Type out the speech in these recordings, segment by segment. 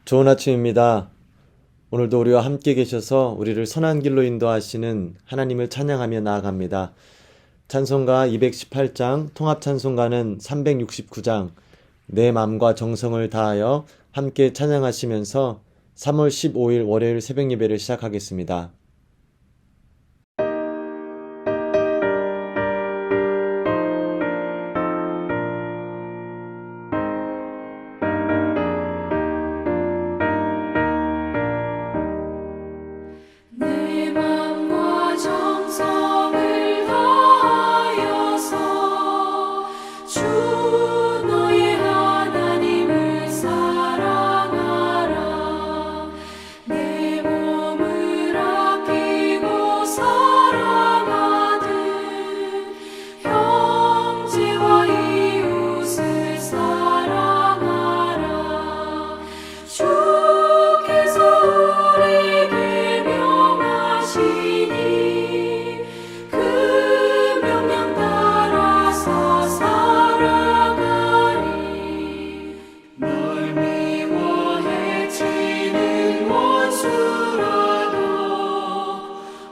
좋은 아침입니다. 오늘도 우리와 함께 계셔서 우리를 선한 길로 인도하시는 하나님을 찬양하며 나아갑니다. 찬송가 218장, 통합 찬송가는 369장, 내 마음과 정성을 다하여 함께 찬양하시면서 3월 15일 월요일 새벽 예배를 시작하겠습니다. 내 맘과 정성을 다하여서 주 너의 하나님을 사랑하라. 내 몸을 아끼고 사랑하듯 형제와 이웃을 사랑하라. 주께서 우리에게 명하시니 그 명령 따라서 살아가리. 널 미워 해치는 원수라도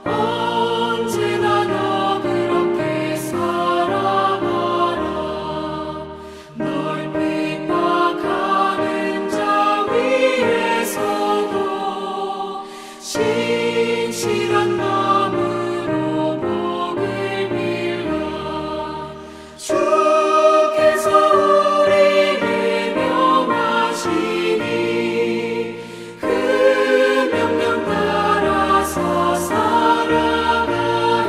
언제나 너 그렇게 살아가라. 널 핍박하는 자 위에서도 신실한 마음으로 복을 빌라. 주께서 우리에게 명하시니 그 명령 따라서 살아가리.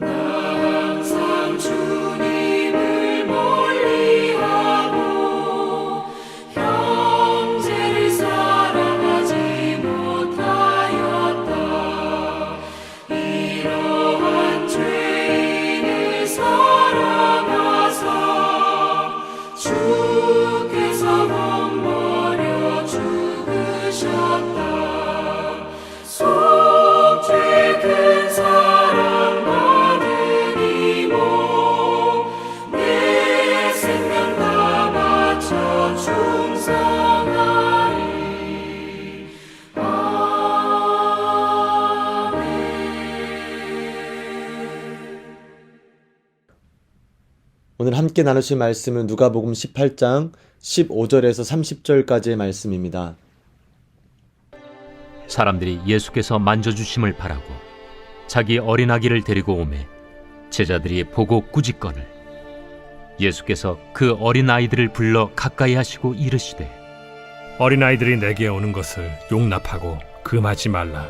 항상 주님을 멀리하고 형제를 사랑하지 못하였다. 이러한 죄인을 사랑하사 주께서 몸버려 죽으셨다. 속죄 큰 사랑 받은 이모 내 생명 다 바쳐 충성하리. 아멘. 오늘 함께 나누실 말씀은 누가복음 18장 15절에서 30절까지의 말씀입니다. 사람들이 예수께서 만져주심을 바라고 자기 어린아기를 데리고 오매 제자들이 보고 꾸짖거늘 예수께서 그 어린아이들을 불러 가까이 하시고 이르시되 어린아이들이 내게 오는 것을 용납하고 금하지 말라.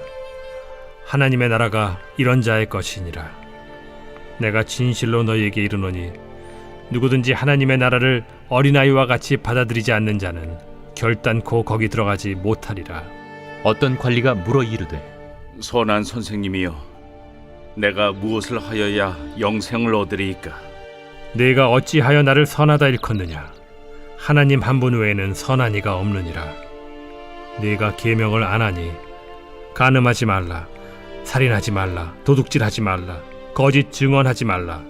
하나님의 나라가 이런 자의 것이니라. 내가 진실로 너희에게 이르노니 누구든지 하나님의 나라를 어린아이와 같이 받아들이지 않는 자는 결단코 거기 들어가지 못하리라. 어떤 관리가 물어 이르되 선한 선생님이여, 내가 무엇을 하여야 영생을 얻으리이까? 네가 어찌하여 나를 선하다 일컫느냐? 하나님 한 분 외에는 선한 이가 없느니라. 네가 계명을 안 하니 간음하지 말라, 살인하지 말라, 도둑질하지 말라, 거짓 증언하지 말라,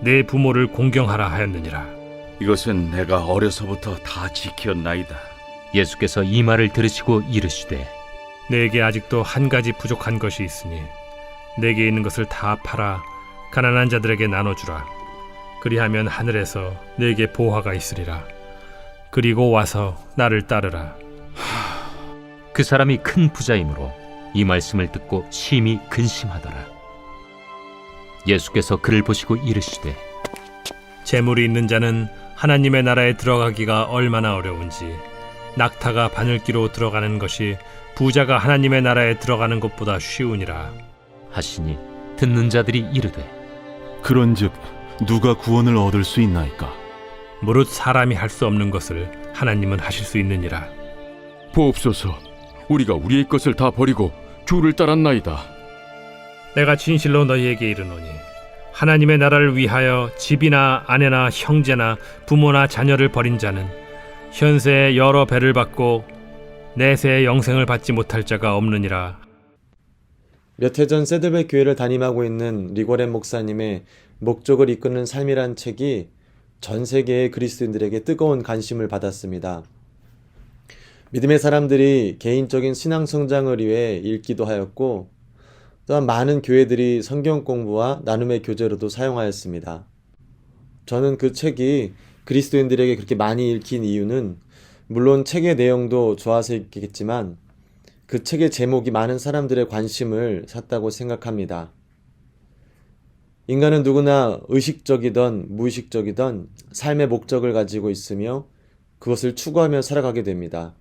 내 부모를 공경하라 하였느니라. 이것은 내가 어려서부터 다 지켰나이다. 예수께서 이 말을 들으시고 이르시되 내게 아직도 한 가지 부족한 것이 있으니 내게 있는 것을 다 팔아 가난한 자들에게 나눠주라. 그리하면 하늘에서 내게 보화가 있으리라. 그리고 와서 나를 따르라. 그 사람이 큰 부자이므로 이 말씀을 듣고 심히 근심하더라. 예수께서 그를 보시고 이르시되 재물이 있는 자는 하나님의 나라에 들어가기가 얼마나 어려운지 낙타가 바늘기로 들어가는 것이 부자가 하나님의 나라에 들어가는 것보다 쉬우니라 하시니 듣는 자들이 이르되 그런즉 누가 구원을 얻을 수 있나이까? 무릇 사람이 할 수 없는 것을 하나님은 하실 수 있느니라. 보옵소서, 우리가 우리의 것을 다 버리고 주를 따랐나이다. 내가 진실로 너희에게 이르노니 하나님의 나라를 위하여 집이나 아내나 형제나 부모나 자녀를 버린 자는 현세에 여러 배를 받고 내세의 영생을 받지 못할 자가 없느니라. 몇 해 전 새들백 교회를 담임하고 있는 리고렌 목사님의 목적을 이끄는 삶이란 책이 전 세계의 그리스도인들에게 뜨거운 관심을 받았습니다. 믿음의 사람들이 개인적인 신앙 성장을 위해 읽기도 하였고, 또한 많은 교회들이 성경 공부와 나눔의 교재로도 사용하였습니다. 저는 그 책이 그리스도인들에게 그렇게 많이 읽힌 이유는 물론 책의 내용도 좋아서있겠지만 그 책의 제목이 많은 사람들의 관심을 샀다고 생각합니다. 인간은 누구나 의식적이든 무의식적이든 삶의 목적을 가지고 있으며 그것을 추구하며 살아가게 됩니다.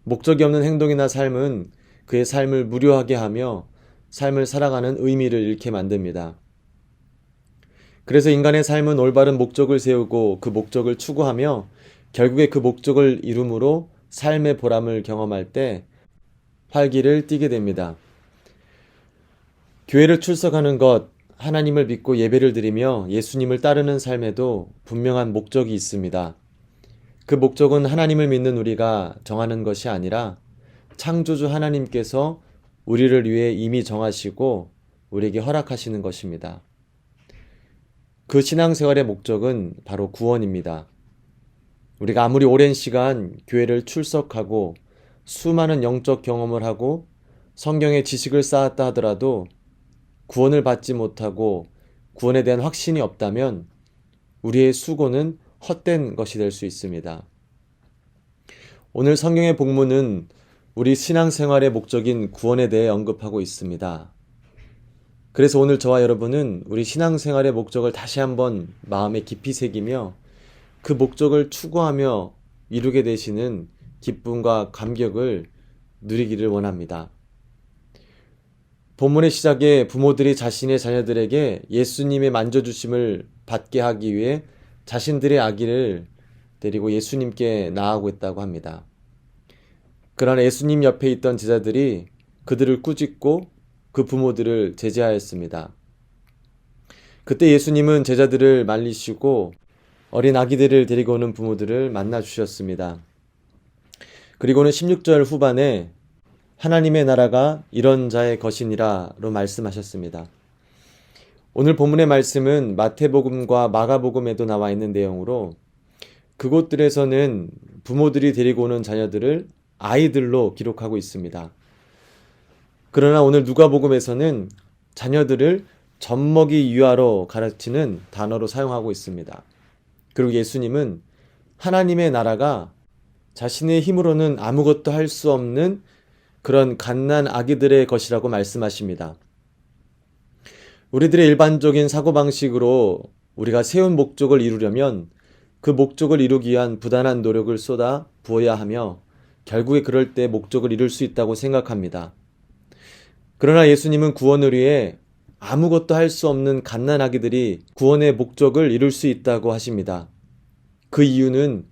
목적이 없는 행동이나 삶은 그의 삶을 무료하게 하며 삶을 살아가는 의미를 잃게 만듭니다. 그래서 인간의 삶은 올바른 목적을 세우고 그 목적을 추구하며 결국에 그 목적을 이룸으로 삶의 보람을 경험할 때 활기를 띠게 됩니다. 교회를 출석하는 것, 하나님을 믿고 예배를 드리며 예수님을 따르는 삶에도 분명한 목적이 있습니다. 그 목적은 하나님을 믿는 우리가 정하는 것이 아니라 창조주 하나님께서 우리를 위해 이미 정하시고 우리에게 허락하시는 것입니다. 그 신앙생활의 목적은 바로 구원입니다. 우리가 아무리 오랜 시간 교회를 출석하고 수많은 영적 경험을 하고 성경의 지식을 쌓았다 하더라도 구원을 받지 못하고 구원에 대한 확신이 없다면 우리의 수고는 헛된 것이 될 수 있습니다. 오늘 성경의 본문은 우리 신앙생활의 목적인 구원에 대해 언급하고 있습니다. 그래서 오늘 저와 여러분은 우리 신앙생활의 목적을 다시 한번 마음에 깊이 새기며 그 목적을 추구하며 이루게 되시는 기쁨과 감격을 누리기를 원합니다. 본문의 시작에 부모들이 자신의 자녀들에게 예수님의 만져주심을 받게 하기 위해 자신들의 아기를 데리고 예수님께 나아가고 있다고 합니다. 그러나 예수님 옆에 있던 제자들이 그들을 꾸짖고 그 부모들을 제지하였습니다. 그때 예수님은 제자들을 말리시고 어린 아기들을 데리고 오는 부모들을 만나 주셨습니다. 그리고는 16절 후반에 하나님의 나라가 이런 자의 것이니라로 말씀하셨습니다. 오늘 본문의 말씀은 마태복음과 마가복음에도 나와 있는 내용으로 그곳들에서는 부모들이 데리고 오는 자녀들을 아이들로 기록하고 있습니다. 그러나 오늘 누가복음에서는 자녀들을 젖먹이 유아로 가르치는 단어로 사용하고 있습니다. 그리고 예수님은 하나님의 나라가 자신의 힘으로는 아무것도 할 수 없는 그런 갓난 아기들의 것이라고 말씀하십니다. 우리들의 일반적인 사고방식으로 우리가 세운 목적을 이루려면 그 목적을 이루기 위한 부단한 노력을 쏟아 부어야 하며 결국에 그럴 때 목적을 이룰 수 있다고 생각합니다. 그러나 예수님은 구원을 위해 아무것도 할 수 없는 갓난아기들이 구원의 목적을 이룰 수 있다고 하십니다. 그 이유는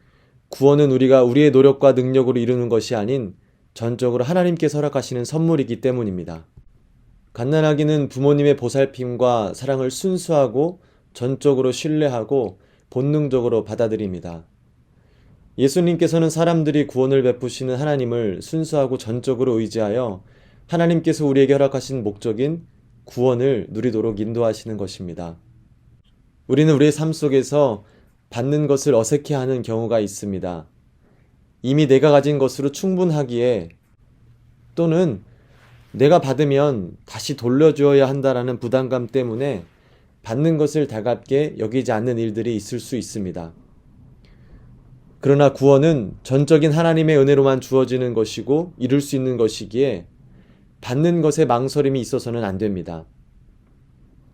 구원은 우리가 우리의 노력과 능력으로 이루는 것이 아닌 전적으로 하나님께서 허락하시는 선물이기 때문입니다. 갓난아기는 부모님의 보살핌과 사랑을 순수하고 전적으로 신뢰하고 본능적으로 받아들입니다. 예수님께서는 사람들이 구원을 베푸시는 하나님을 순수하고 전적으로 의지하여 하나님께서 우리에게 허락하신 목적인 구원을 누리도록 인도하시는 것입니다. 우리는 우리의 삶 속에서 받는 것을 어색해하는 경우가 있습니다. 이미 내가 가진 것으로 충분하기에 또는 내가 받으면 다시 돌려주어야 한다라는 부담감 때문에 받는 것을 달갑게 여기지 않는 일들이 있을 수 있습니다. 그러나 구원은 전적인 하나님의 은혜로만 주어지는 것이고 이룰 수 있는 것이기에 받는 것에 망설임이 있어서는 안 됩니다.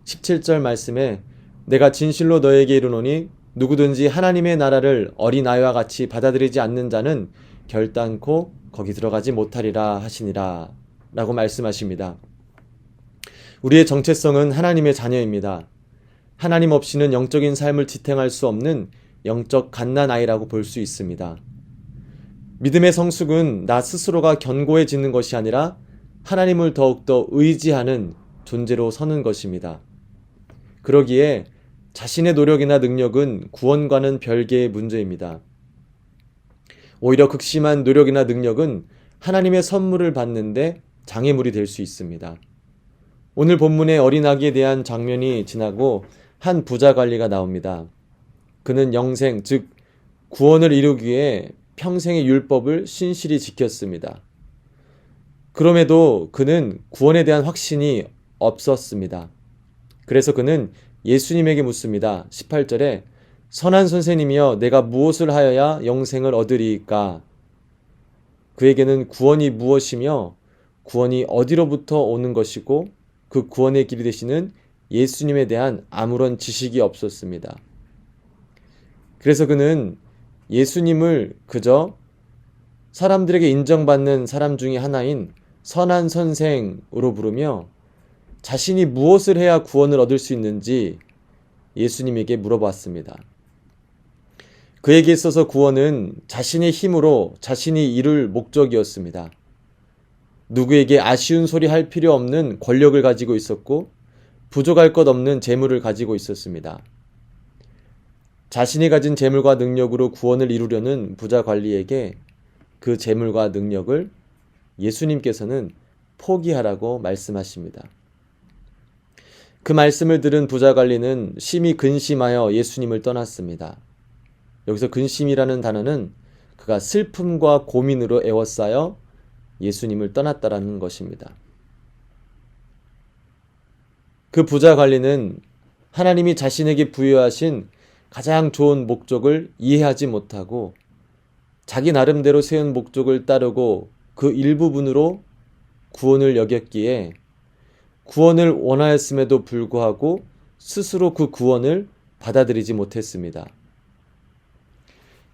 17절 말씀에 내가 진실로 너에게 이르노니 누구든지 하나님의 나라를 어린아이와 같이 받아들이지 않는 자는 결단코 거기 들어가지 못하리라 하시니라 라고 말씀하십니다. 우리의 정체성은 하나님의 자녀입니다. 하나님 없이는 영적인 삶을 지탱할 수 없는 영적 갓난아이라고 볼 수 있습니다. 믿음의 성숙은 나 스스로가 견고해지는 것이 아니라 하나님을 더욱더 의지하는 존재로 서는 것입니다. 그러기에 자신의 노력이나 능력은 구원과는 별개의 문제입니다. 오히려 극심한 노력이나 능력은 하나님의 선물을 받는데 장애물이 될 수 있습니다. 오늘 본문의 어린아기에 대한 장면이 지나고 한 부자 관리가 나옵니다. 그는 영생, 즉 구원을 이루기 위해 평생의 율법을 신실히 지켰습니다. 그럼에도 그는 구원에 대한 확신이 없었습니다. 그래서 그는 예수님에게 묻습니다. 18절에 선한 선생님이여 내가 무엇을 하여야 영생을 얻으리이까? 그에게는 구원이 무엇이며 구원이 어디로부터 오는 것이고 그 구원의 길이 되시는 예수님에 대한 아무런 지식이 없었습니다. 그래서 그는 예수님을 그저 사람들에게 인정받는 사람 중에 하나인 선한 선생으로 부르며 자신이 무엇을 해야 구원을 얻을 수 있는지 예수님에게 물어봤습니다. 그에게 있어서 구원은 자신의 힘으로 자신이 이룰 목적이었습니다. 누구에게 아쉬운 소리 할 필요 없는 권력을 가지고 있었고 부족할 것 없는 재물을 가지고 있었습니다. 자신이 가진 재물과 능력으로 구원을 이루려는 부자 관리에게 그 재물과 능력을 예수님께서는 포기하라고 말씀하십니다. 그 말씀을 들은 부자 관리는 심히 근심하여 예수님을 떠났습니다. 여기서 근심이라는 단어는 그가 슬픔과 고민으로 에워싸여 예수님을 떠났다라는 것입니다. 그 부자 관리는 하나님이 자신에게 부여하신 가장 좋은 목적을 이해하지 못하고 자기 나름대로 세운 목적을 따르고 그 일부분으로 구원을 여겼기에 구원을 원하였음에도 불구하고 스스로 그 구원을 받아들이지 못했습니다.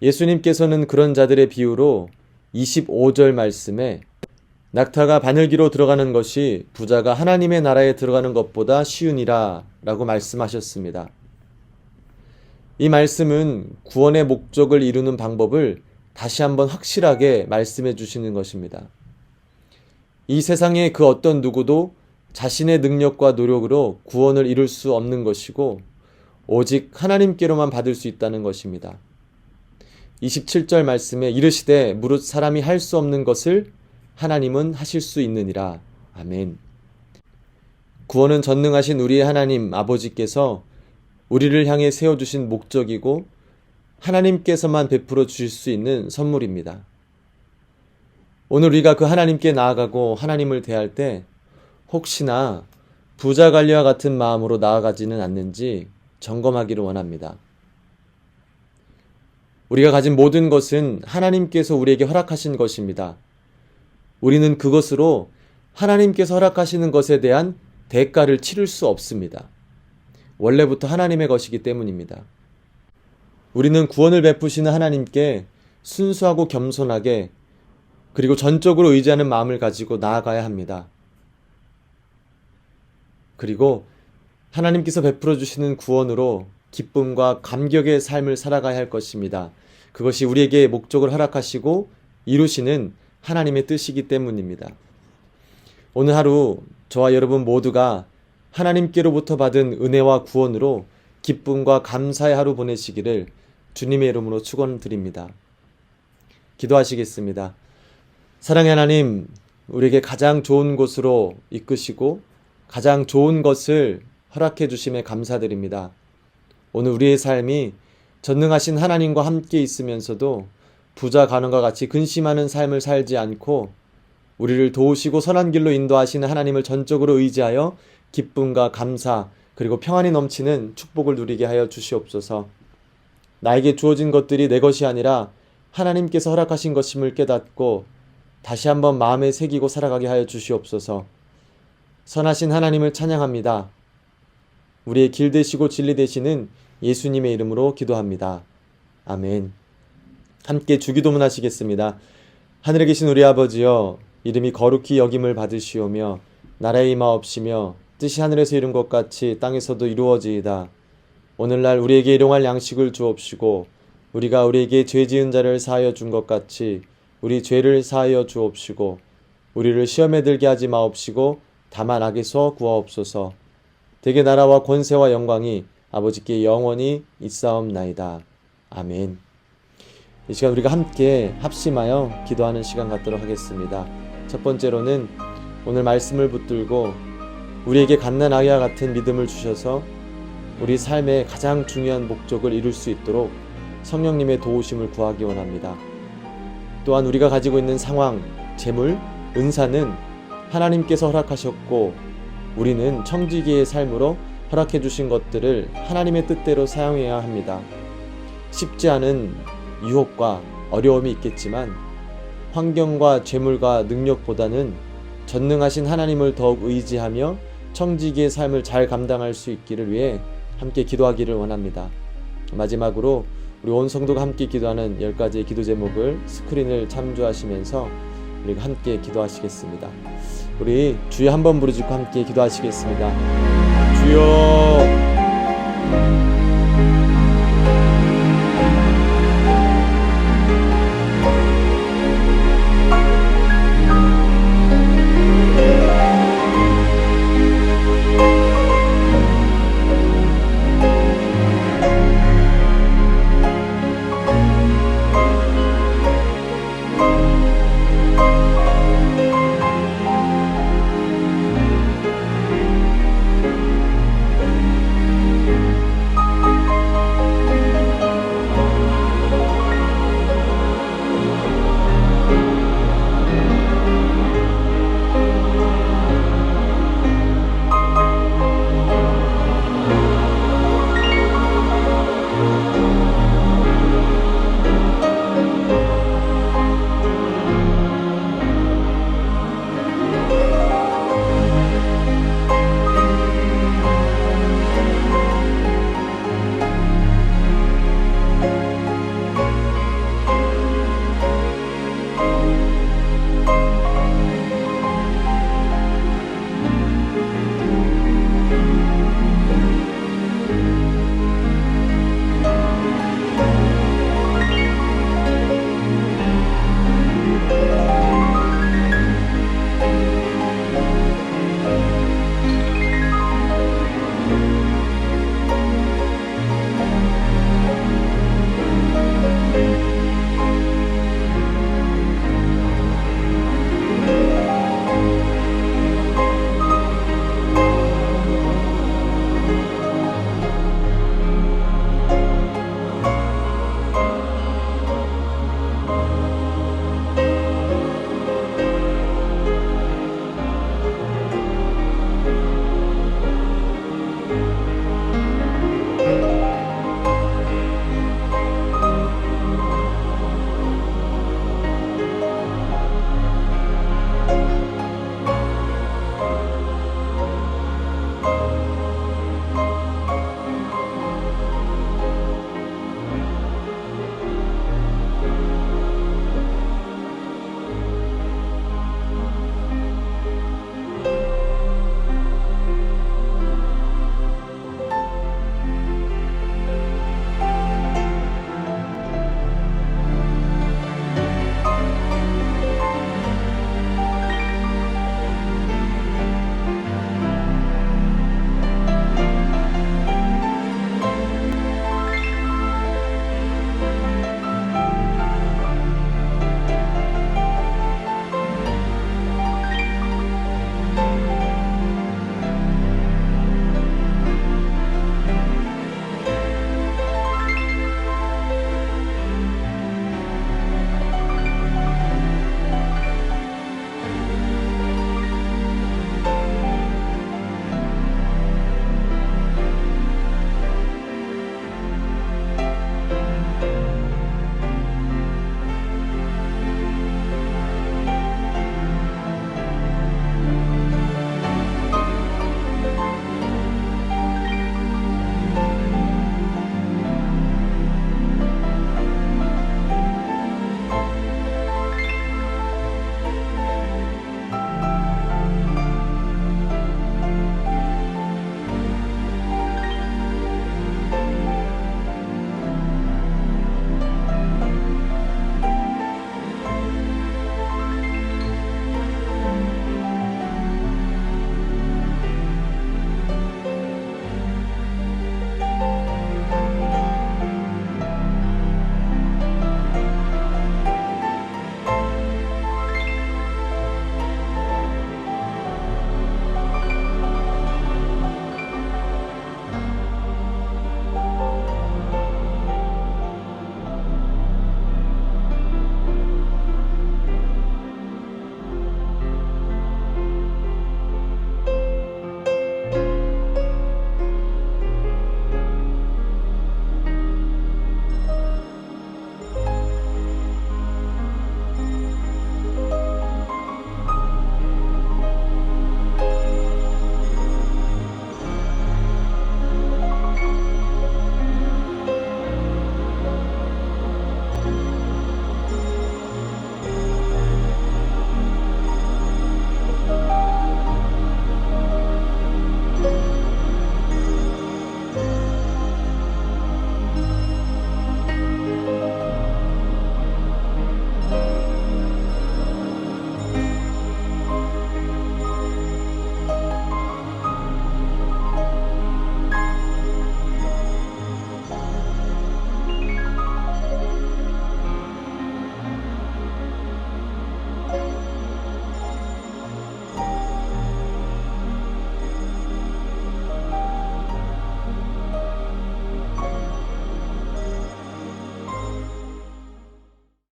예수님께서는 그런 자들의 비유로 25절 말씀에 낙타가 바늘기로 들어가는 것이 부자가 하나님의 나라에 들어가는 것보다 쉬우니라 라고 말씀하셨습니다. 이 말씀은 구원의 목적을 이루는 방법을 다시 한번 확실하게 말씀해 주시는 것입니다. 이 세상에 그 어떤 누구도 자신의 능력과 노력으로 구원을 이룰 수 없는 것이고 오직 하나님께로만 받을 수 있다는 것입니다. 27절 말씀에 이르시되 무릇 사람이 할 수 없는 것을 하나님은 하실 수 있느니라. 아멘. 구원은 전능하신 우리의 하나님 아버지께서 우리를 향해 세워주신 목적이고 하나님께서만 베풀어 주실 수 있는 선물입니다. 오늘 우리가 그 하나님께 나아가고 하나님을 대할 때 혹시나 부자 관리와 같은 마음으로 나아가지는 않는지 점검하기를 원합니다. 우리가 가진 모든 것은 하나님께서 우리에게 허락하신 것입니다. 우리는 그것으로 하나님께서 허락하시는 것에 대한 대가를 치를 수 없습니다. 원래부터 하나님의 것이기 때문입니다. 우리는 구원을 베푸시는 하나님께 순수하고 겸손하게 그리고 전적으로 의지하는 마음을 가지고 나아가야 합니다. 그리고 하나님께서 베풀어 주시는 구원으로 기쁨과 감격의 삶을 살아가야 할 것입니다. 그것이 우리에게 목적을 허락하시고 이루시는 하나님의 뜻이기 때문입니다. 오늘 하루 저와 여러분 모두가 하나님께로부터 받은 은혜와 구원으로 기쁨과 감사의 하루 보내시기를 주님의 이름으로 축원드립니다. 기도하시겠습니다. 사랑의 하나님, 우리에게 가장 좋은 곳으로 이끄시고 가장 좋은 것을 허락해 주심에 감사드립니다. 오늘 우리의 삶이 전능하신 하나님과 함께 있으면서도 부자 가난과 같이 근심하는 삶을 살지 않고 우리를 도우시고 선한 길로 인도하시는 하나님을 전적으로 의지하여 기쁨과 감사 그리고 평안이 넘치는 축복을 누리게 하여 주시옵소서. 나에게 주어진 것들이 내 것이 아니라 하나님께서 허락하신 것임을 깨닫고 다시 한번 마음에 새기고 살아가게 하여 주시옵소서. 선하신 하나님을 찬양합니다. 우리의 길 되시고 진리 되시는 예수님의 이름으로 기도합니다. 아멘. 함께 주기도문 하시겠습니다. 하늘에 계신 우리 아버지여, 이름이 거룩히 여김을 받으시오며 나라의 임하옵시며 뜻이 하늘에서 이룬 것 같이 땅에서도 이루어지이다. 오늘날 우리에게 일용할 양식을 주옵시고 우리가 우리에게 죄 지은 자를 사하여 준 것 같이 우리 죄를 사하여 주옵시고 우리를 시험에 들게 하지 마옵시고 다만 악에서 구하옵소서. 대개 나라와 권세와 영광이 아버지께 영원히 있사옵나이다. 아멘. 이 시간 우리가 함께 합심하여 기도하는 시간 갖도록 하겠습니다. 첫 번째로는 오늘 말씀을 붙들고 우리에게 갓난아기와 같은 믿음을 주셔서 우리 삶의 가장 중요한 목적을 이룰 수 있도록 성령님의 도우심을 구하기 원합니다. 또한 우리가 가지고 있는 상황, 재물, 은사는 하나님께서 허락하셨고 우리는 청지기의 삶으로 허락해 주신 것들을 하나님의 뜻대로 사용해야 합니다. 쉽지 않은 유혹과 어려움이 있겠지만 환경과 재물과 능력보다는 전능하신 하나님을 더욱 의지하며 청지기의 삶을 잘 감당할 수 있기를 위해 함께 기도하기를 원합니다. 마지막으로 우리 온 성도가 함께 기도하는 10가지의 기도 제목을 스크린을 참조하시면서 우리가 함께 기도하시겠습니다. 우리 주여 한번 부르짖고 함께 기도하시겠습니다. 주여